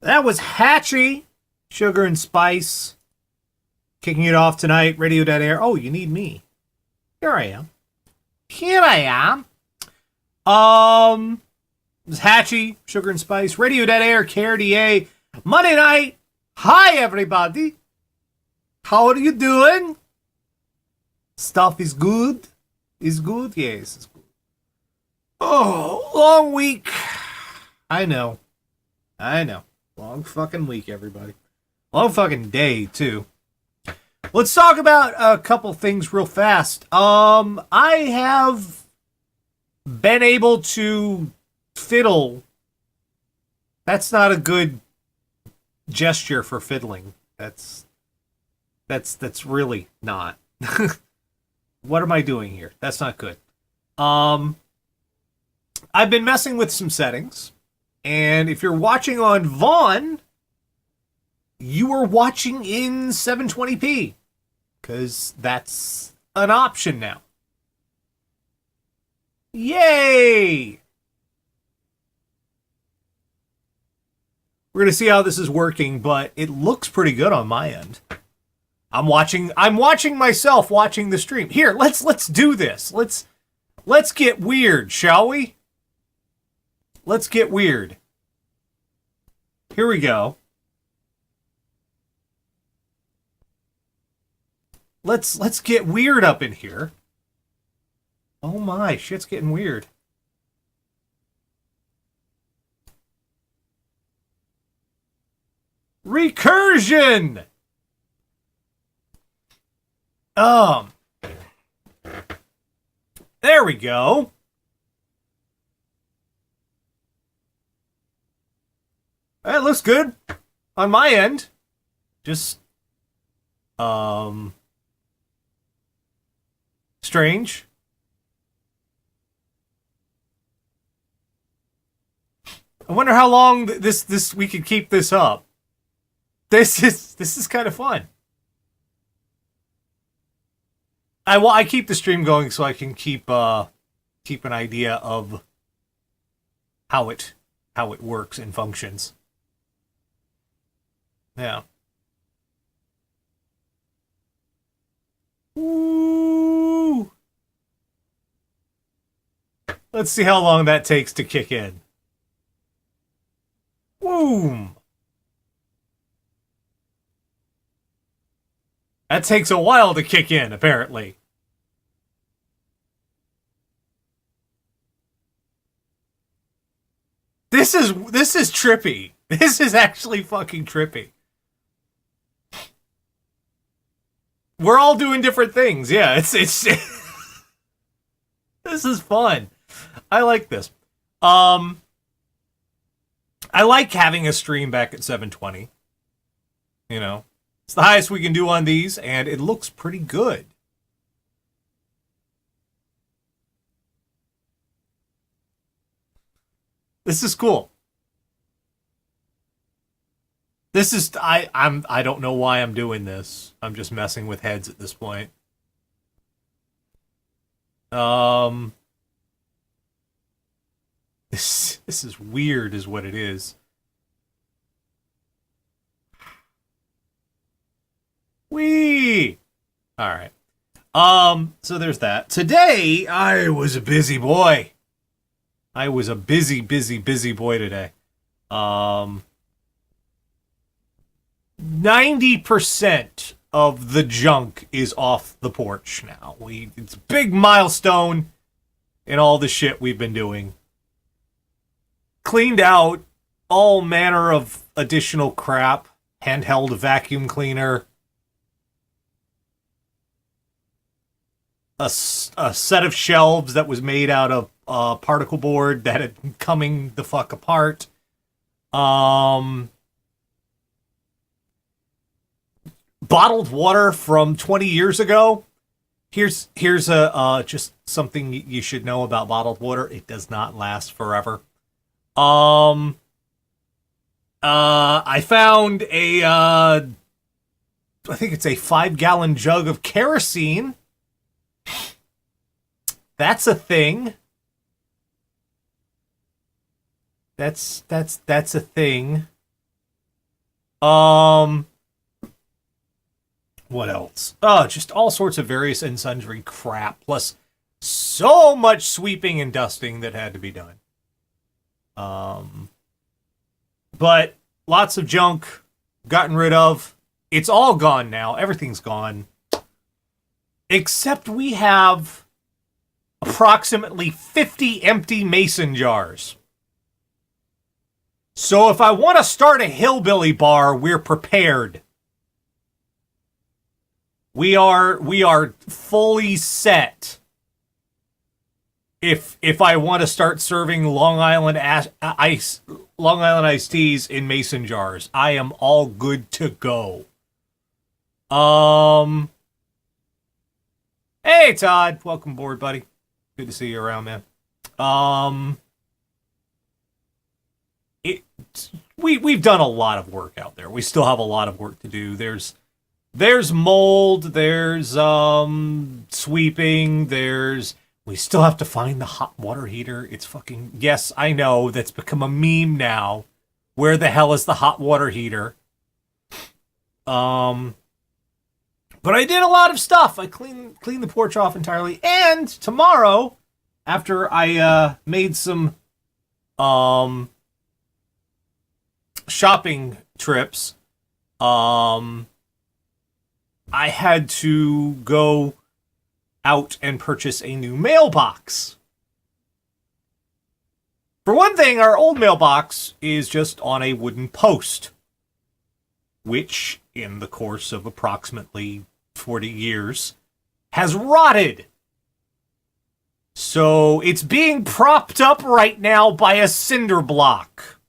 That was Hatchy, Sugar and Spice. Kicking it off tonight, Radio Dead Air. Oh, you need me. Here I am. Here I am. It was Hatchy, Sugar and Spice. Radio Dead Air, KRDA. Monday night. Hi, everybody. How are you doing? Stuff is good? Is good? Yes, it's good. Oh, long week. I know. Long fucking week, everybody. Long fucking day, too. Let's talk about a couple things real fast. I have been able to fiddle. That's not a good gesture for fiddling. That's really not. What am I doing here? That's not good. I've been messing with some settings. And if you're watching on Vaughn, you are watching in 720p. Because that's an option now. Yay! We're going to see how this is working, but it looks pretty good on my end. I'm watching myself watching the stream. Here, let's do this. Let's get weird, shall we? Let's get weird. Here we go. Let's get weird up in here. Oh my, shit's getting weird. Recursion! There we go. That looks good on my end. Just strange. I wonder how long this we could keep this up. This is kind of fun. I keep the stream going so I can keep an idea of how it works and functions. Yeah. Let's see how long that takes to kick in. Boom. That takes a while to kick in, apparently. This is trippy. This is actually fucking trippy. We're all doing different things. Yeah, it's this is fun. I like this. I like having a stream back at 720. You know, it's the highest we can do on these, and it looks pretty good. This is cool. This is I don't know why I'm doing this. I'm just messing with heads at this point. This is weird is what it is. Whee! All right. So there's that. Today I was a busy boy. I was a busy boy today. 90% of the junk is off the porch now. It's a big milestone in all the shit we've been doing. Cleaned out all manner of additional crap. Handheld vacuum cleaner. A set of shelves that was made out of particle board that had coming the fuck apart. Bottled water from 20 years ago. Here's a just something you should know about bottled water. It does not last forever. I found I think it's a 5-gallon jug of kerosene. That's a thing. That's a thing. What else? Oh, just all sorts of various and sundry crap, plus so much sweeping and dusting that had to be done. But lots of junk gotten rid of. It's all gone now. Everything's gone. Except we have approximately 50 empty mason jars. So if I want to start a hillbilly bar, we're prepared. We are fully set. If I want to start serving Long Island iced teas in mason jars, I am all good to go. Hey Todd, welcome aboard, buddy. Good to see you around, man. We've done a lot of work out there. We still have a lot of work to do. There's mold, there's sweeping, we still have to find the hot water heater. It's fucking, yes, I know, that's become a meme now. Where the hell is the hot water heater? But I did a lot of stuff. I cleaned the porch off entirely. And tomorrow, after I made some shopping trips, I had to go out and purchase a new mailbox. For one thing, our old mailbox is just on a wooden post, which, in the course of approximately 40 years, has rotted. So it's being propped up right now by a cinder block.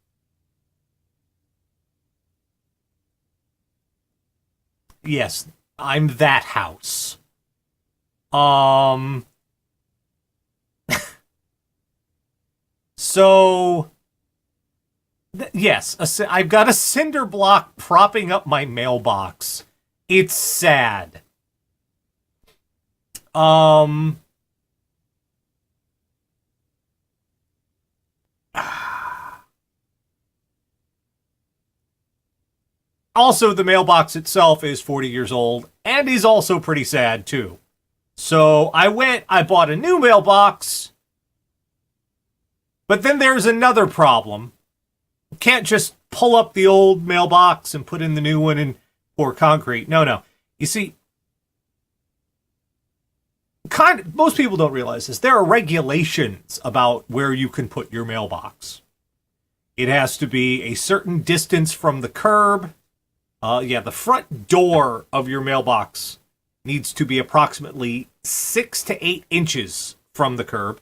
Yes, I'm that house. So, yes, I've got a cinder block propping up my mailbox. It's sad. Also, the mailbox itself is 40 years old and is also pretty sad, too. So I bought a new mailbox, But then there's another problem. You can't just pull up the old mailbox and put in the new one and pour concrete. No. You see, most people don't realize this. There are regulations about where you can put your mailbox. It has to be a certain distance from the curb. The front door of your mailbox needs to be approximately 6 to 8 inches from the curb.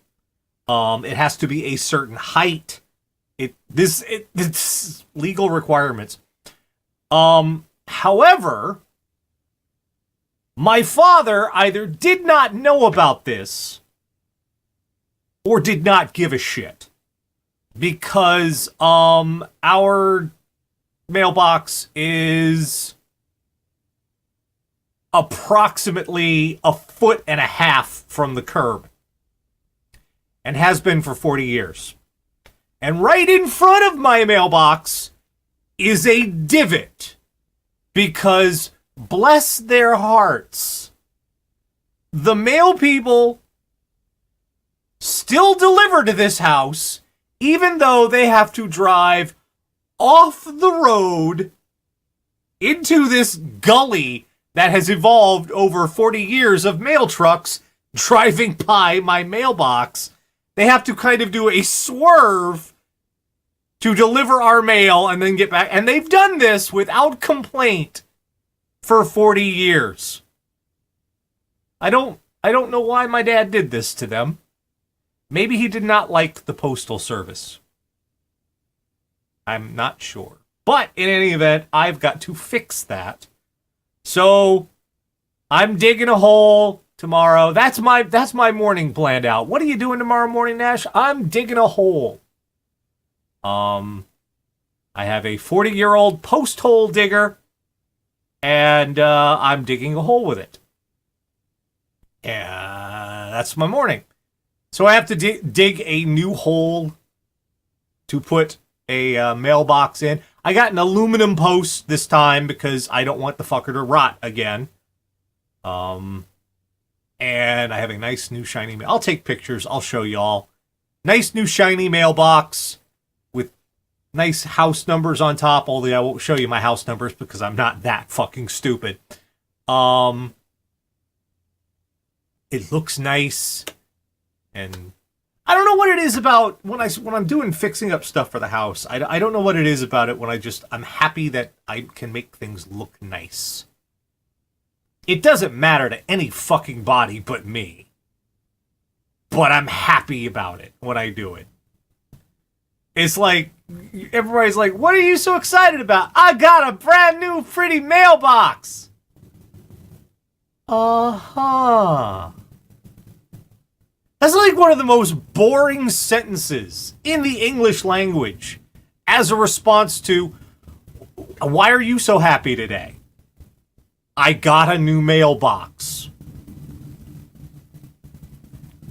It has to be a certain height. It's legal requirements. However, my father either did not know about this or did not give a shit, because our mailbox is approximately 1.5 feet from the curb and has been for 40 years. And right in front of my mailbox is a divot, because bless their hearts, the mail people still deliver to this house, even though they have to drive off the road into this gully that has evolved over 40 years of mail trucks driving by my mailbox. They have to kind of do a swerve to deliver our mail and then get back. And they've done this without complaint for 40 years. I don't know why my dad did this to them. Maybe he did not like the postal service. I'm not sure. But in any event, I've got to fix that. So I'm digging a hole tomorrow. That's my morning planned out. What are you doing tomorrow morning, Nash? I'm digging a hole. I have a 40-year-old post hole digger, and I'm digging a hole with it. And that's my morning. So I have to dig a new hole to put a mailbox in. I got an aluminum post this time because I don't want the fucker to rot again. And I have a nice new shiny mail. I'll take pictures. I'll show y'all. Nice new shiny mailbox with nice house numbers on top. Although I won't show you my house numbers because I'm not that fucking stupid. It looks nice, and I don't know what it is about when I'm doing fixing up stuff for the house. I don't know what it is about it when I'm happy that I can make things look nice. It doesn't matter to any fucking body but me. But I'm happy about it when I do it. It's like, everybody's like, what are you so excited about? I got a brand new pretty mailbox. Uh-huh. That's like one of the most boring sentences in the English language as a response to, why are you so happy today? I got a new mailbox.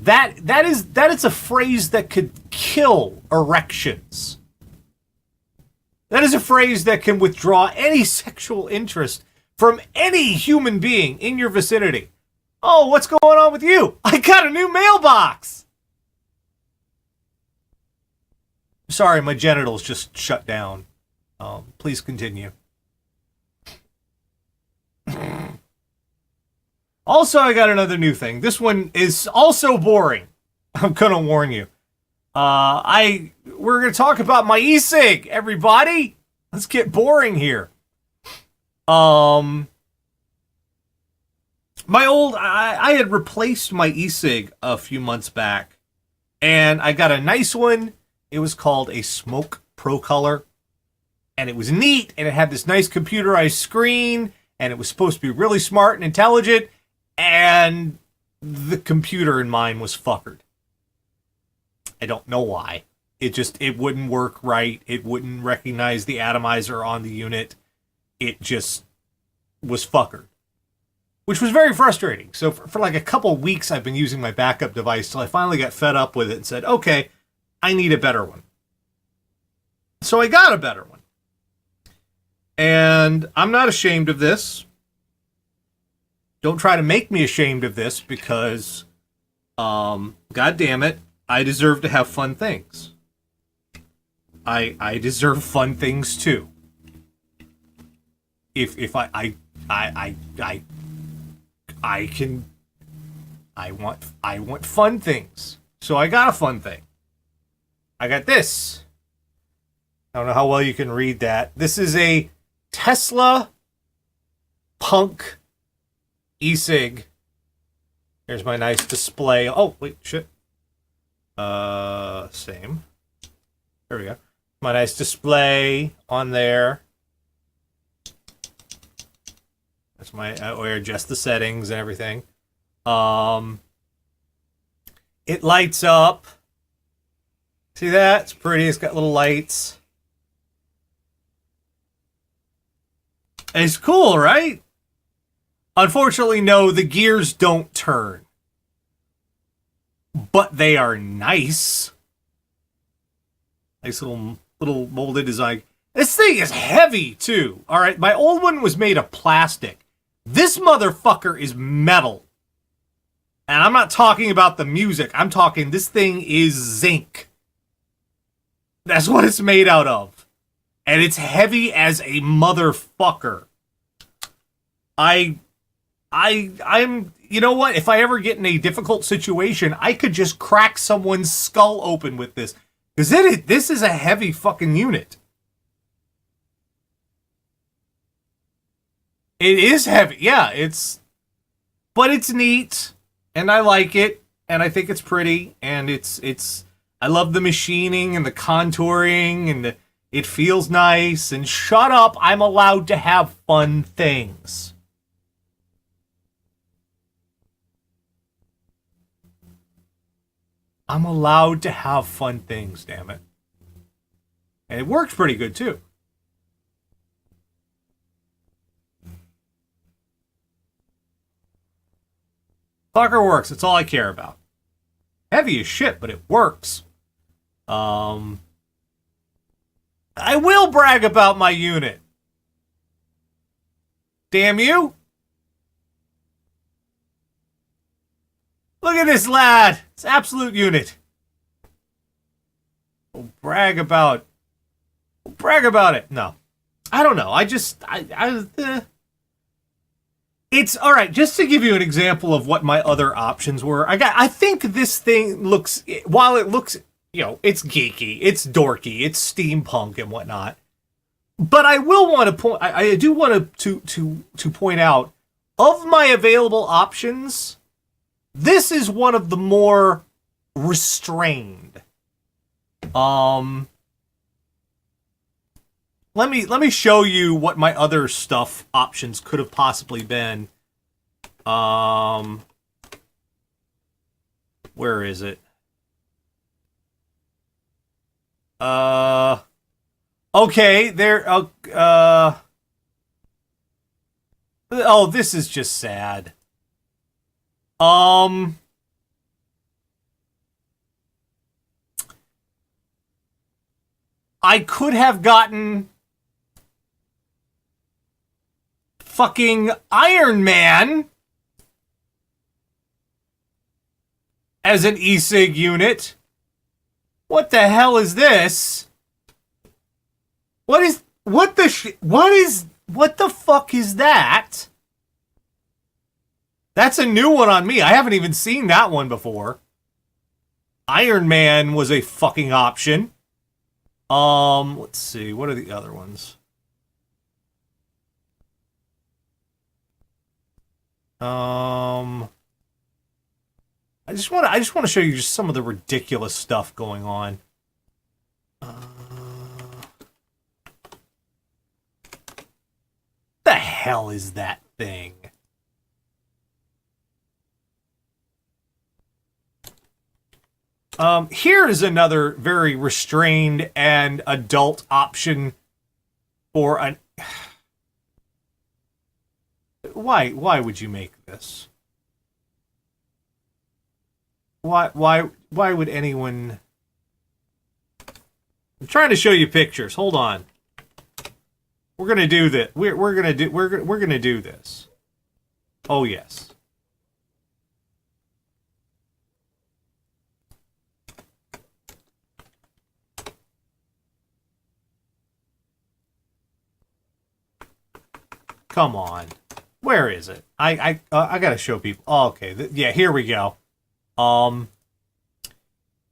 That is a phrase that could kill erections. That is a phrase that can withdraw any sexual interest from any human being in your vicinity. Oh, what's going on with you? I got a new mailbox. Sorry, my genitals just shut down. Please continue. Also, I got another new thing. This one is also boring. I'm gonna warn you. We're gonna talk about my Ecig, everybody. Let's get boring here. I had replaced my Ecig a few months back, and I got a nice one. It was called a Smoke Pro Color, and it was neat, and it had this nice computerized screen, and it was supposed to be really smart and intelligent, and the computer in mine was fuckered. I don't know why. It wouldn't work right. It wouldn't recognize the atomizer on the unit. It just was fuckered, which was very frustrating. So for like a couple weeks, I've been using my backup device till I finally got fed up with it and said, okay, I need a better one. So I got a better one. And I'm not ashamed of this. Don't try to make me ashamed of this, because, God damn it, I deserve to have fun things. I deserve fun things too. If I can, I want fun things. So I got a fun thing. I got this. I don't know how well you can read that. This is a Tesla Punk Ecig. Here's my nice display. Oh, wait, shit. Same. There we go. My nice display on there. That's my, where I adjust the settings and everything. It lights up. See that? It's pretty. It's got little lights. It's cool, right? Unfortunately, no, the gears don't turn. But they are nice. Nice little molded design. This thing is heavy, too. All right, my old one was made of plastic. This motherfucker is metal. And I'm not talking about the music. I'm talking this thing is zinc. That's what it's made out of. And it's heavy as a motherfucker. I'm, you know what? If I ever get in a difficult situation, I could just crack someone's skull open with this. Because this is a heavy fucking unit. It is heavy. Yeah, but it's neat. And I like it. And I think it's pretty. And I love the machining and the contouring and it feels nice. And shut up, I'm allowed to have fun things. I'm allowed to have fun things, damn it. And it works pretty good, too. Fucker works. That's all I care about. Heavy as shit, but it works. I will brag about my unit. Damn you. Look at this lad. It's absolute unit. We'll brag about it. No. I don't know. It's all right. Just to give you an example of what my other options were, I think this thing looks, while it looks, it's geeky, it's dorky, it's steampunk and whatnot. But I will want to point. I do want to point out, of my available options, this is one of the more restrained. Let me show you what my other stuff options could have possibly been. Where is it? Okay, there. Oh, this is just sad. I could have gotten fucking Iron Man as an Ecig unit. What the hell is this? What the fuck is that? That's a new one on me. I haven't even seen that one before. Iron Man was a fucking option. Let's see. What are the other ones? I just want to show you just some of the ridiculous stuff going on. The hell is that thing? Here is another very restrained and adult option for an... Why would you make this? Why would anyone... I'm trying to show you pictures. Hold on. We're gonna do this. We're gonna do this. Oh yes. come on. Where is it? I gotta show people. Oh, okay. Yeah, here we go.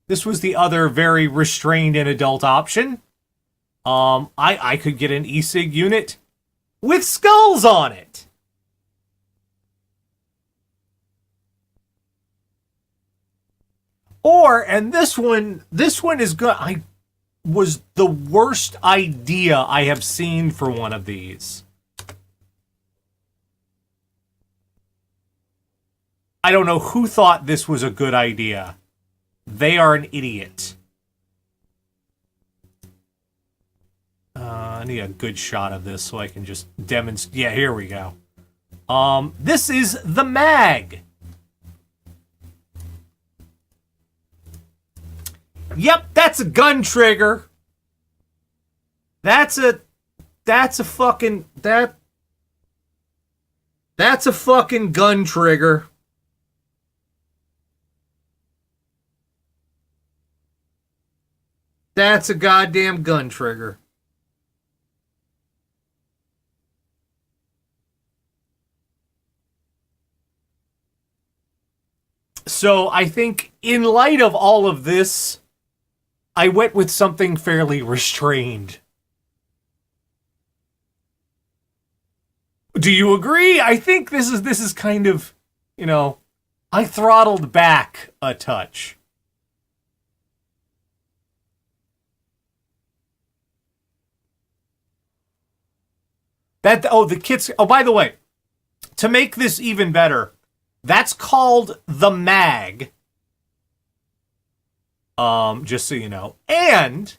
This was the other very restrained and adult option. I could get an Ecig unit with skulls on it. Or, and this one is good. Was the worst idea I have seen for one of these. I don't know who thought this was a good idea. They are an idiot. I need a good shot of this so I can just demonstrate. Yeah, here we go. This is the mag. Yep, that's a gun trigger. That's a fucking gun trigger. That's a goddamn gun trigger. So I think in light of all of this, I went with something fairly restrained. Do you agree? I think this is kind of, I throttled back a touch. The kits. Oh, by the way, to make this even better, that's called the mag. Just so you know. And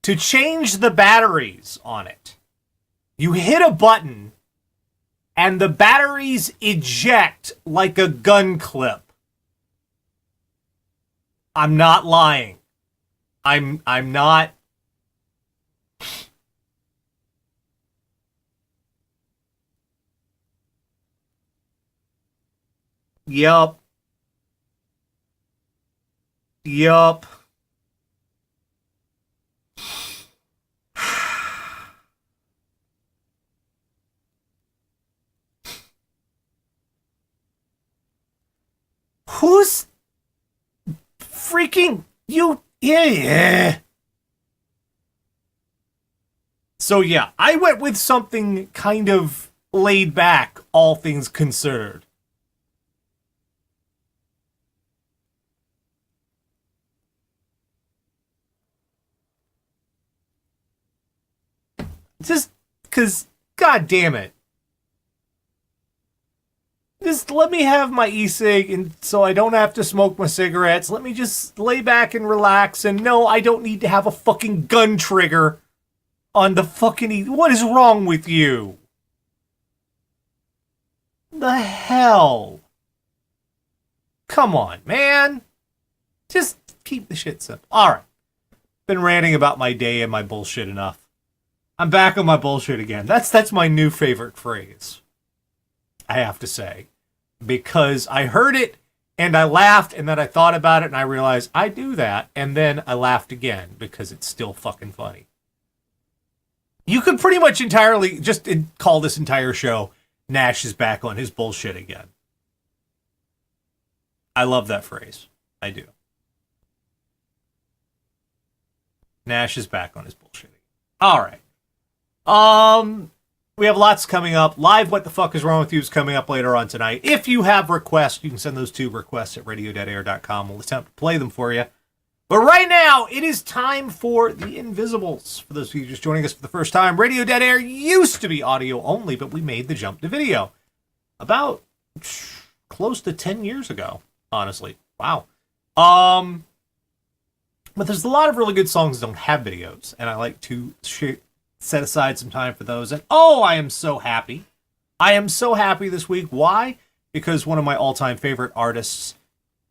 to change the batteries on it, you hit a button and the batteries eject like a gun clip. I'm not lying. I'm not. Yup. Who's freaking you? Yeah. So yeah, I went with something kind of laid back, all things considered. Just because, god damn it. Just let me have my e-cig, and so I don't have to smoke my cigarettes. Let me just lay back and relax, and no, I don't need to have a fucking gun trigger on the fucking What is wrong with you? The hell? Come on, man. Just keep the shit simple. Alright. Been ranting about my day and my bullshit enough. I'm back on my bullshit again. That's my new favorite phrase. I have to say. Because I heard it and I laughed and then I thought about it and I realized I do that and then I laughed again because it's still fucking funny. You could pretty much entirely just call this entire show Nash is back on his bullshit again. I love that phrase. I do. Nash is back on his bullshit. All right. We have lots coming up. Live What the Fuck is Wrong with You is coming up later on tonight. If you have requests, you can send those to requests at radio.air.com. We'll attempt to play them for you. But right now, it is time for The Invisibles. For those of you just joining us for the first time, Radio Dead Air used to be audio only, but we made the jump to video about close to 10 years ago, honestly. Wow. But there's a lot of really good songs that don't have videos, and I like to set aside some time for those. And I am so happy. I am so happy this week. Why? Because one of my all-time favorite artists,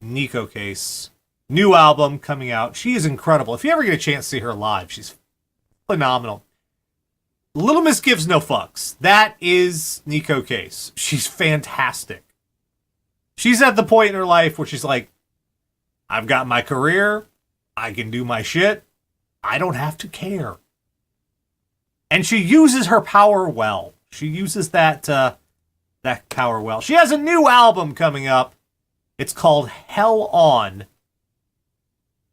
Nico Case, new album coming out. She is incredible. If you ever get a chance to see her live, she's phenomenal. Little Miss Gives No Fucks. That is Nico Case. She's fantastic. She's at the point in her life where she's like, I've got my career. I can do my shit. I don't have to care. And she uses her power well. She uses that power well. She has a new album coming up. It's called Hell On.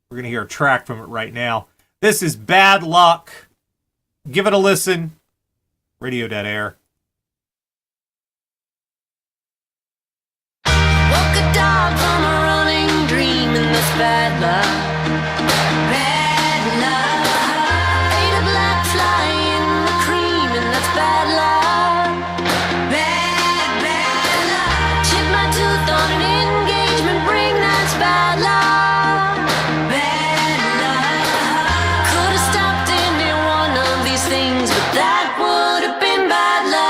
We're going to hear a track from it right now. This is Bad Luck. Give it a listen. Radio Dead Air. Woke a dog from a running dream, and that's bad luck. Bad luck. Ate a black fly in the cream, and that's bad luck. Bad luck. Chipped my tooth on an engagement ring, that's bad luck. Bad luck. Could have stopped any one of these things, but that would have been bad luck.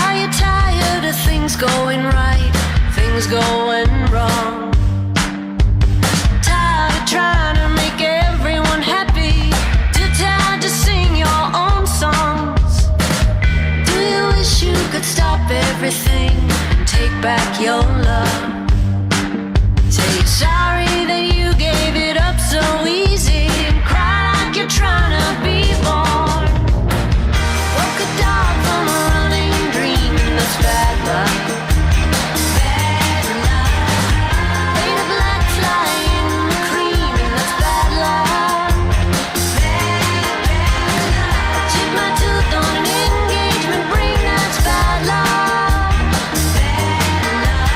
Are you tired of things going right, things going wrong? Tired of trying to make everyone happy, too tired to sing your own songs? Do you wish you could stop everything and take back your love? Say you're sorry that you gave it up so easy, and cry like you're trying to be born. Woke a dog from a running dream, and that's bad luck. Bad luck. Ate a black fly in the cream, and that's bad luck. Bad luck. Chipped my tooth on an engagement ring, that's bad luck. Bad luck.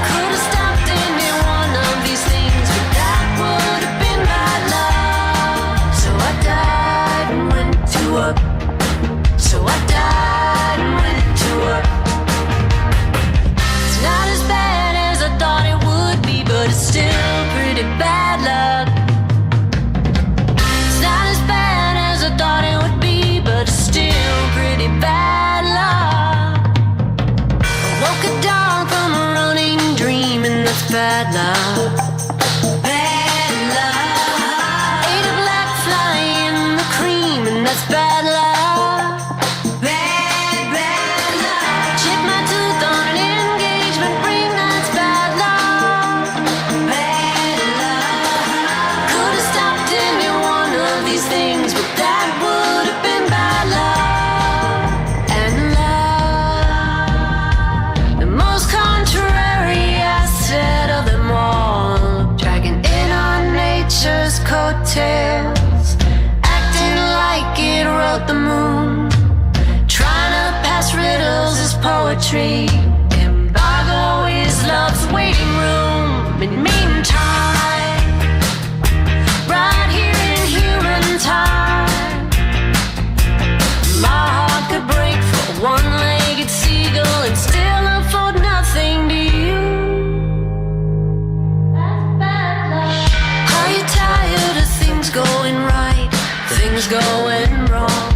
Could have stopped any one of these things, but that would have been bad luck. So I died and went to work. So I died and went to work. It's not as bad as I thought it would be, but it's still pretty bad luck. It's not as bad as I thought it would be, but it's still pretty bad luck. I woke a dog from a running dream, and that's bad luck. Bad luck. Ate a black fly in the cream, and that's bad luck. Bad luck. Chipped my tooth on an engagement ring, that's bad luck. Bad luck. Could have stopped any one of these things, but that would have been bad luck. And love, the most contrary asset of them all, dragging in on nature's coattails, acting like it wrote the moon, trying to pass riddles as poetry. Embargo is love's waiting room. In meantime, right here in human time, my heart could break for a one-legged seagull and still afford nothing to you. That's bad luck. Are you tired of things going right, things going wrong?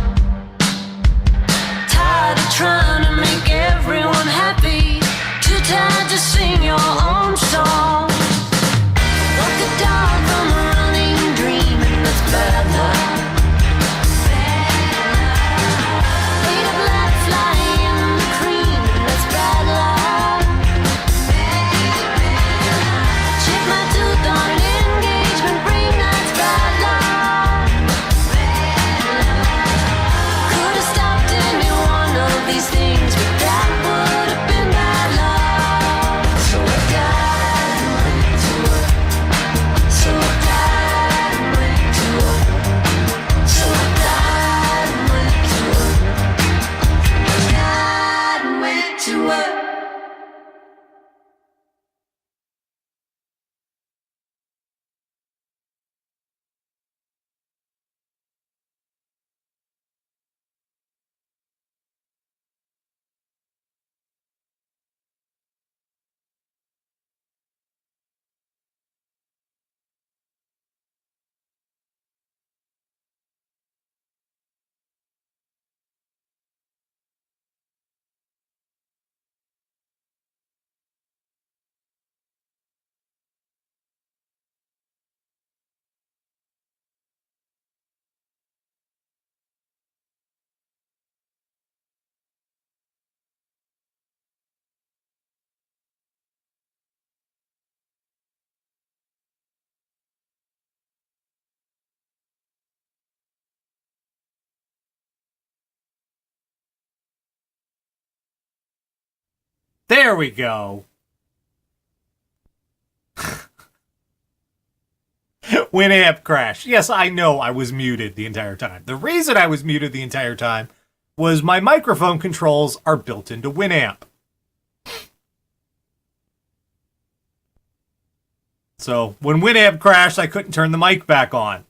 Tired of trying to make everyone happy, too tired to sing your own song. Woke a dog from a running dream, and that's bad luck. Ate a black fly in the cream, and that's bad luck. Chipped my tooth on an engagement ring, that's bad luck. There we go. Winamp crash. Yes, I know I was muted the entire time. The reason I was muted the entire time was my microphone controls are built into Winamp. So when Winamp crashed, I couldn't turn the mic back on.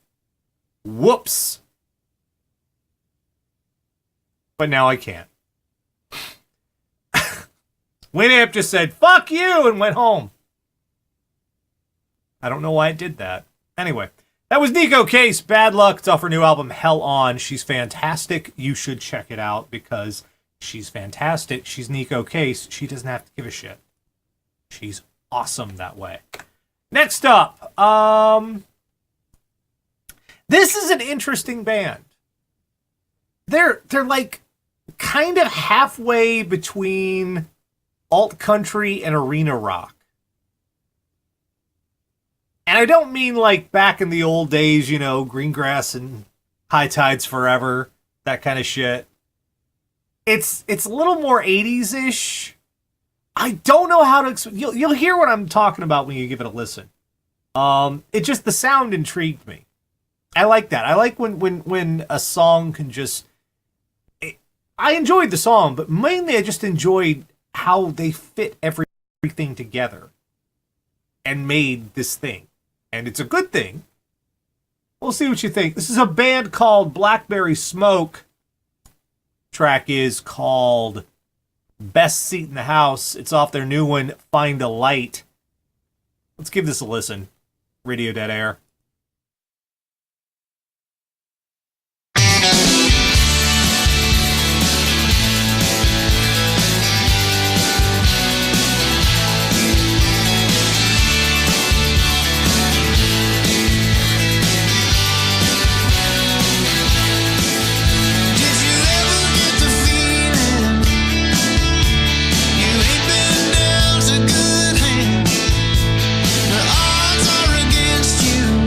Whoops. But now I can't. Winamp just said, fuck you, and went home. I don't know why it did that. Anyway, that was Nico Case. Bad Luck. It's off her new album, Hell On. She's fantastic. You should check it out because she's fantastic. She's Nico Case. She doesn't have to give a shit. She's awesome that way. Next up, this is an interesting band. They're like kind of halfway between alt country and arena rock. And I don't mean like back in the old days, you know, Greengrass and High Tides Forever, that kind of shit. It's a little more 80s-ish. I don't know how to you'll hear what I'm talking about when you give it a listen. It just, the sound intrigued me. I like that. I like when a song can just... I enjoyed the song, but mainly I just enjoyed how they fit everything together and made this thing. And it's a good thing. We'll see what you think. This is a band called Blackberry Smoke. Track is called Best Seat in the House. It's off their new one, Find a Light. Let's give this a listen. Radio Dead Air. Good hand. The odds are against you.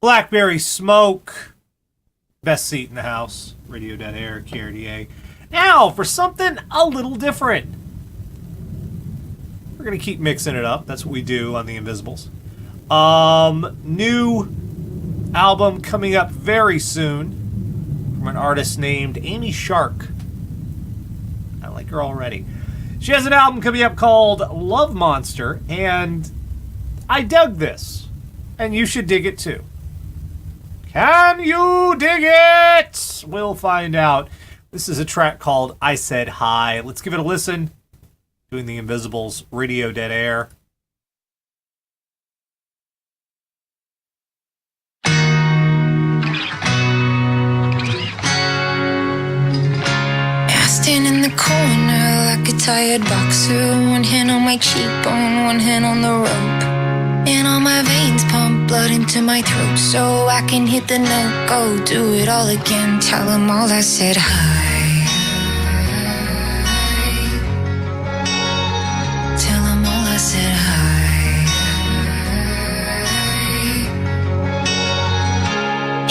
Blackberry Smoke. Best seat in the house. Radio Dead Air, KRDA. Now, for something a little different. We're going to keep mixing it up. That's what we do on The Invisibles. New album coming up very soon from an artist named Amy Shark. I like her already. She has an album coming up called Love Monster, and I dug this, and you should dig it too. Can you dig it? We'll find out. This is a track called I Said Hi. Let's give it a listen. Doing The Invisibles, Radio Dead Air. Stand in the corner like a tired boxer. One hand on my cheekbone, one hand on the rope. And all my veins pump blood into my throat, so I can hit the note, go do it all again. Tell them all I said hi. Tell them all I said hi.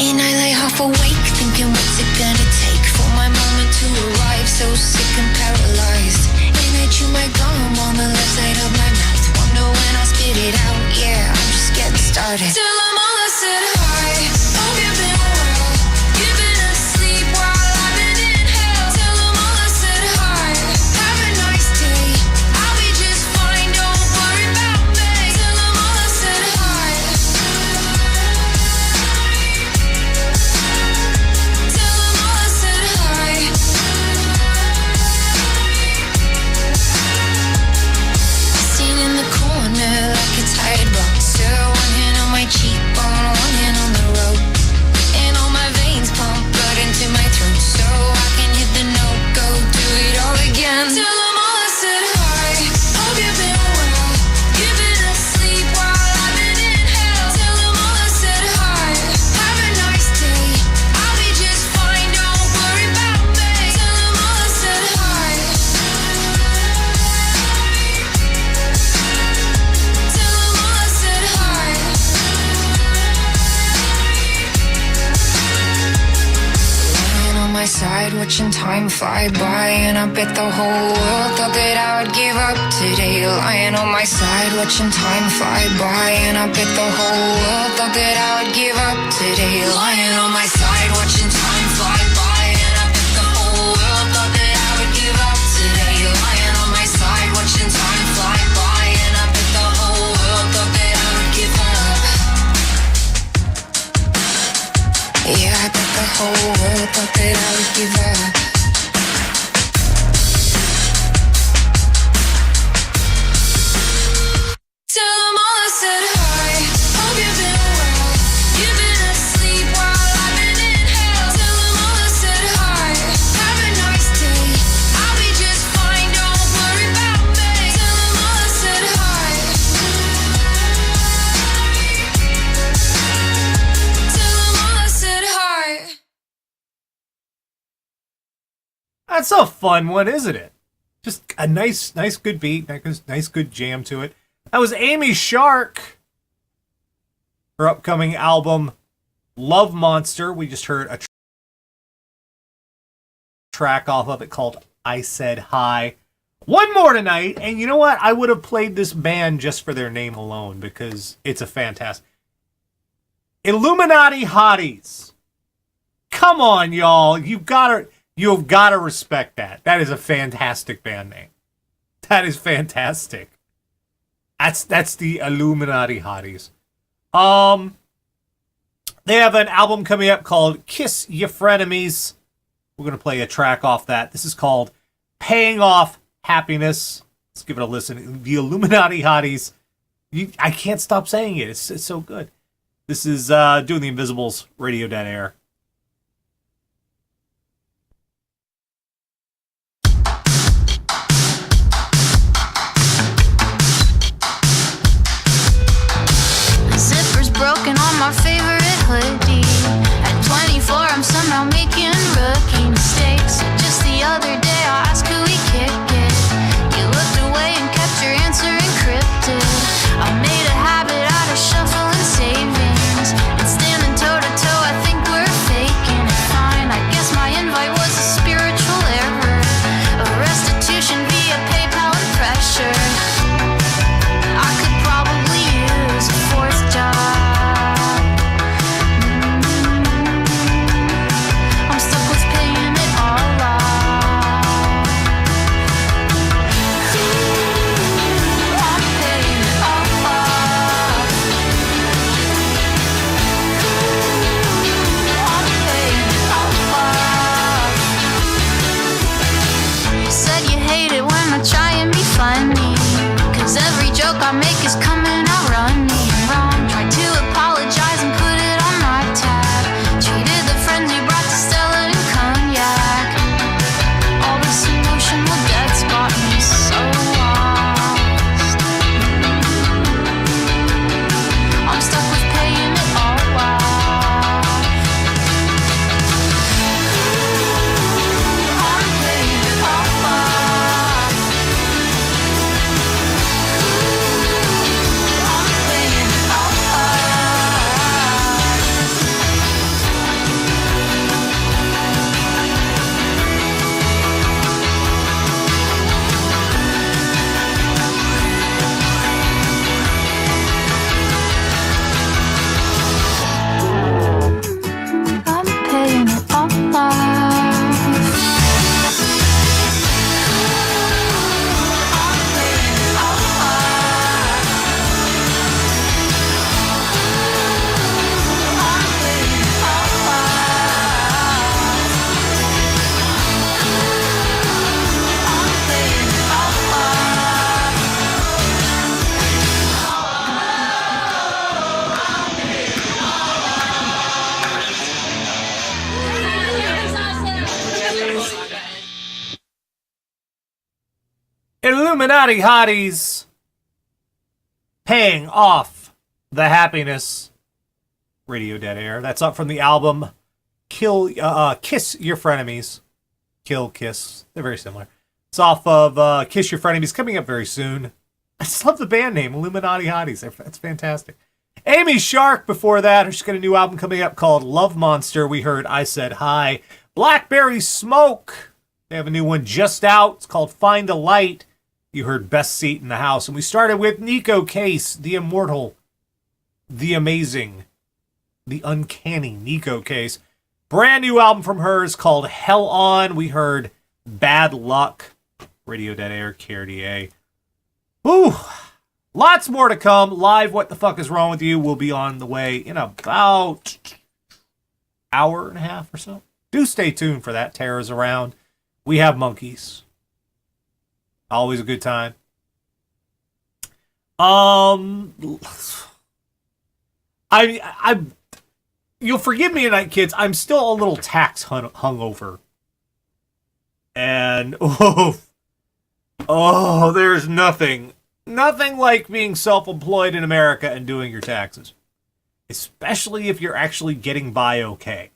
And I lay half awake thinking, what's it gonna take for my moment to arrive? So sick and paralyzed, and I chew my gum on the left side of my mouth. Wonder when I'll spit it out. Yeah, I'm just getting started. Tell them all I said hi. Hope you've been well. You've been asleep while I've been in hell. Tell them all I said hi. Have a nice day. I'll be just fine. Don't worry about me. Tell them all I said hi. Tell them all I said hi. Sitting in the corner like a tired boxer. One hand on my cheekbone, one hand on the rope. And all my veins pump blood into my throat, so I can hit the note, go do it all again. Tell them all I said hi. Hope you've been well. You've been asleep while I've been in hell. Tell them all I said hi. Have a nice day. I'll be just fine. Don't worry about me. Tell them all I said hi. Tell them all I said hi. Lying on my side, watching time fly by, and I bet the whole world thought that I would give up today. Lying on my side, watching time fly by, and I bet the whole world thought that I would give up today. Lying on my side, watching time fly by, and I bet the whole world thought that I would give up today. Lying on my side, watching time fly by, and I bet the whole world thought that I would give up. Yeah, I bet the whole world thought that I would give up. Tell them all I said hi. Hope you've been well. You've been asleep while I've been in hell. Tell them all I said hi. Have a nice day. I'll be just fine. Don't worry about me. Tell them all I said hi. Tell them all I said hi. That's a fun one, isn't it? Just a nice good beat, nice good jam to it. That was Amy Shark. Her upcoming album, Love Monster. We just heard a track off of it called I Said Hi. One more tonight, and you know what? I would have played this band just for their name alone because it's a fantastic... Illuminati Hotties. Come on, y'all. You've got to respect that. That is a fantastic band name. That is fantastic. That's the Illuminati Hotties. They have an album coming up called Kiss Ya Frenemies. We're going to play a track off that. This is called Paying Off Happiness. Let's give it a listen. The Illuminati Hotties. I can't stop saying it. It's so good. This is Doing the Invisibles, Radio Dead Air. Zipper's broken on my favorite hoodie. At 24, I'm somehow making rookie mistakes. Just the other day, I asked could we kick it. You looked away and kept your answer encrypted. I made a habit out of shuffling savings and standing Got makers coming out running wrong. Tried to apologize and put it on my tab. Treated the friends we brought to Stella and cognac. All this emotional debt's got me so lost. I'm stuck with paying it all back. I'm paying it all back. I'm paying it all back. I'm paying it all back. I'm paying it all back. I'm paying it all back. I'm paying it all back. Illuminati hotties paying off the happiness. Radio Dead Air. That's up from the album Kiss Your Frenemies. Kill, Kiss. They're very similar. It's off of Kiss Your Frenemies, coming up very soon. I just love the band name, Illuminati Hotties. That's fantastic. Amy Shark before that. She's got a new album coming up called Love Monster. We heard I Said Hi. Blackberry Smoke. They have a new one just out. It's called Find a Light. You heard Best Seat in the House. And we started with Nico Case, the immortal, the amazing, the uncanny Nico Case. Brand new album from her is called Hell On. We heard Bad Luck. Radio Dead Air, KRDA. Whew. Lots more to come. Live What the Fuck Is Wrong With You will be on the way in about hour and a half or so. Do stay tuned for that. Tara's around. We have monkeys. Always a good time. You'll forgive me tonight, kids. I'm still a little tax hungover. And there's nothing like being self-employed in America and doing your taxes. Especially if you're actually getting by okay.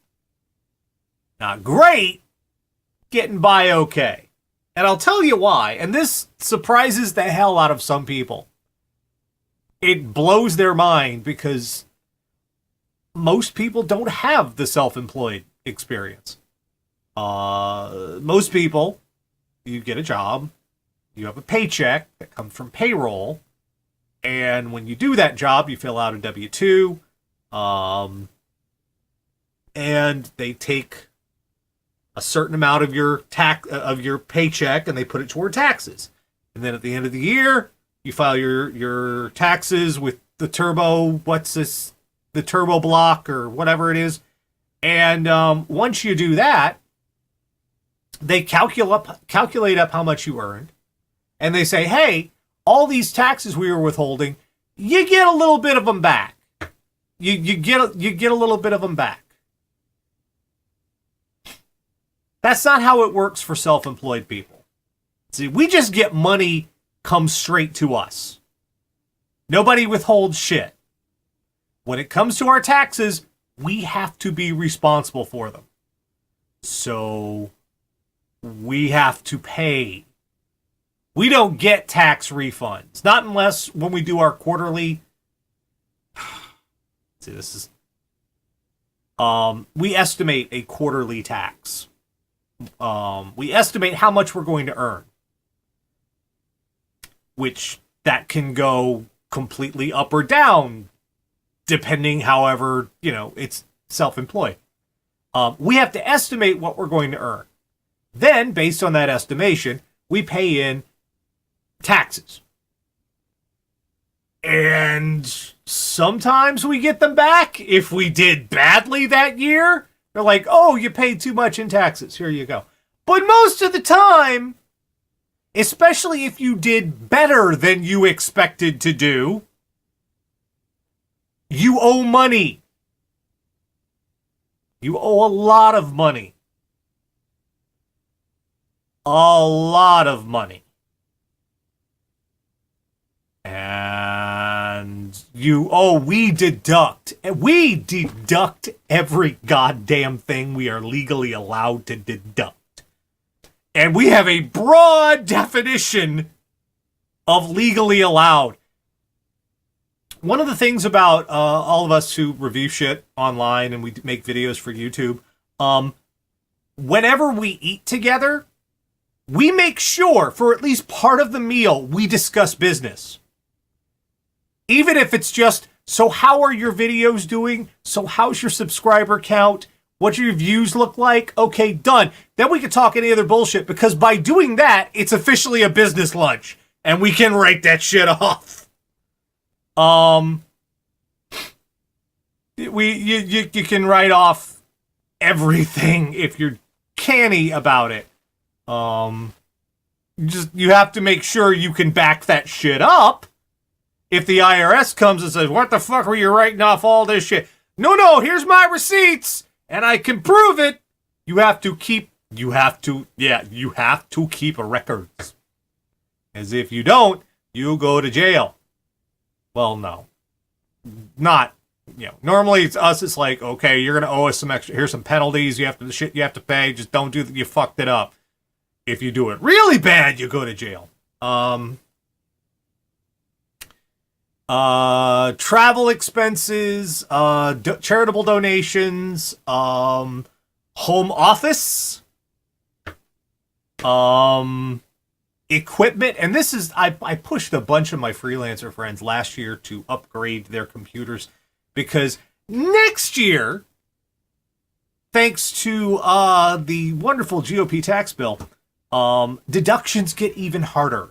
Not great, getting by okay. And I'll tell you why. And this surprises the hell out of some people. It blows their mind because most people don't have the self-employed experience. Most people, you get a job, you have a paycheck that comes from payroll, and when you do that job, you fill out a W-2, and they take a certain amount of your paycheck and they put it toward taxes. And then at the end of the year, you file your taxes with the turbo block or whatever it is. And once you do that, they calculate up how much you earned. And they say, hey, all these taxes we were withholding, you get a little bit of them back. You get a little bit of them back. That's not how it works for self-employed people. See, we just get money come straight to us. Nobody withholds shit. When it comes to our taxes, we have to be responsible for them. So we have to pay. We don't get tax refunds. Not unless when we do our quarterly. See, this is. We estimate a quarterly tax. We estimate how much we're going to earn. Which that can go completely up or down, depending, however, it's self-employed. We have to estimate what we're going to earn. Then, based on that estimation, we pay in taxes. And sometimes we get them back. If we did badly that year, they're like, oh, you paid too much in taxes. Here you go. But most of the time, especially if you did better than you expected to do, you owe money. You owe a lot of money. A lot of money. And we deduct every goddamn thing we are legally allowed to deduct. And we have a broad definition of legally allowed. One of the things about all of us who review shit online and we make videos for YouTube, whenever we eat together, we make sure for at least part of the meal we discuss business. Even if it's just, so how are your videos doing? So how's your subscriber count? What do your views look like? Okay, done. Then we can talk any other bullshit, because by doing that, it's officially a business lunch. And we can write that shit off. You can write off everything if you're canny about it. You have to make sure you can back that shit up. If the IRS comes and says, what the fuck were you writing off all this shit? No, here's my receipts, and I can prove it. You have to keep a records. As if you don't, you go to jail. Well, no. Not, normally it's us, it's like, okay, you're going to owe us some extra, here's some penalties, the shit you have to pay, just don't do that, you fucked it up. If you do it really bad, you go to jail. Travel expenses, charitable donations, home office, equipment. And this is, I pushed a bunch of my freelancer friends last year to upgrade their computers, because next year, thanks to the wonderful GOP tax bill, deductions get even harder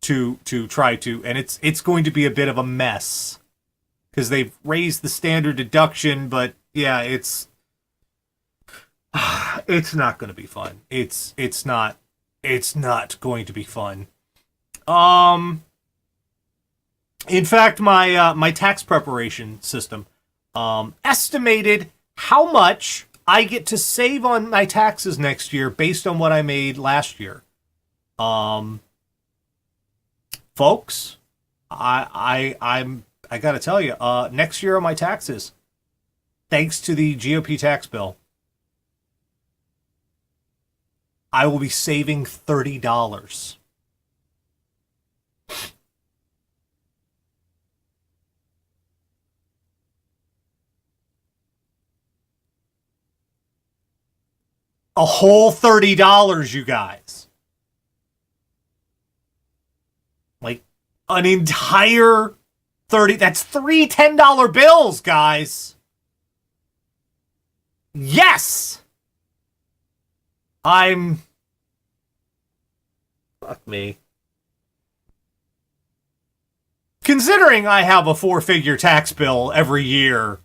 to try to, and it's going to be a bit of a mess, because they've raised the standard deduction, but yeah, it's not going to be fun. It's not going to be fun. In fact, my tax preparation system estimated how much I get to save on my taxes next year based on what I made last year. Folks, I gotta tell you, next year on my taxes, thanks to the GOP tax bill, I will be saving $30. A whole $30, you guys. Like, an entire 30, that's three $10 bills, guys. Yes! Fuck me. Considering I have a 4-figure tax bill every year,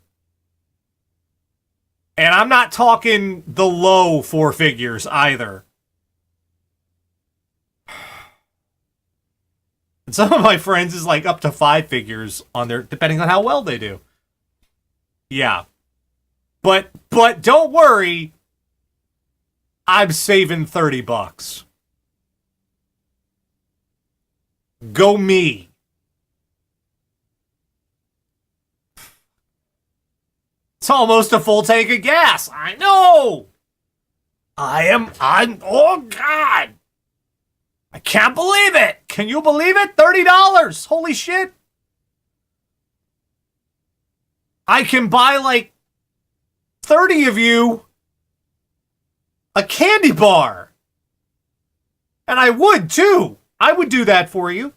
and I'm not talking the low 4 figures either. And some of my friends is like up to 5 figures on their, depending on how well they do. Yeah. But don't worry, I'm saving $30. Go me. It's almost a full tank of gas. I know. I'm, oh God. I can't believe it. Can you believe it? $30. Holy shit. I can buy like 30 of you a candy bar. And I would too. I would do that for you.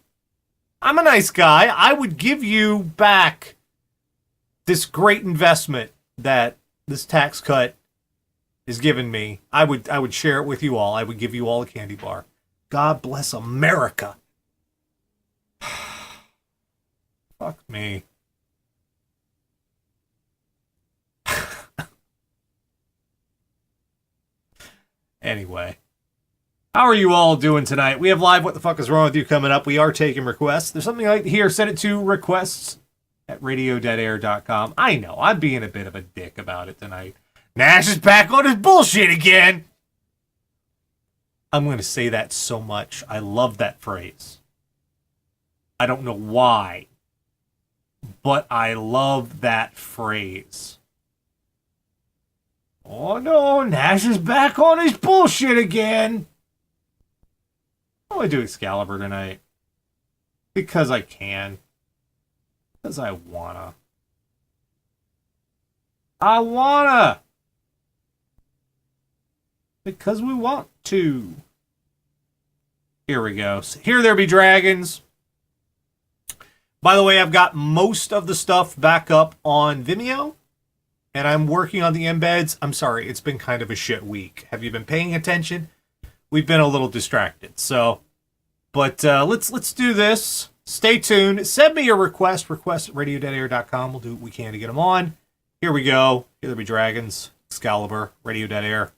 I'm a nice guy. I would give you back this great investment that this tax cut is giving me. I would share it with you all. I would give you all a candy bar. God bless America. Fuck me. Anyway, How are you all doing tonight? We have live What the Fuck is Wrong with You coming up. We are taking requests. There's something like here, send it to requests at radiodeadair.com. I know, I'm being a bit of a dick about it tonight. Nash is back on his bullshit again. I'm going to say that so much. I love that phrase. I don't know why, but I love that phrase. Oh no, Nash is back on his bullshit again. I'm going to do Excalibur tonight. Because I can. Because I wanna. Because we want to. Here we go. Here There Be Dragons. By the way, I've got most of the stuff back up on Vimeo. And I'm working on the embeds. I'm sorry, it's been kind of a shit week. Have you been paying attention? We've been a little distracted. So, but let's do this. Stay tuned. Send me your request at radiodeadair.com. We'll do what we can to get them on. Here we go. Here There Be Dragons. Excalibur. Radio Dead Air.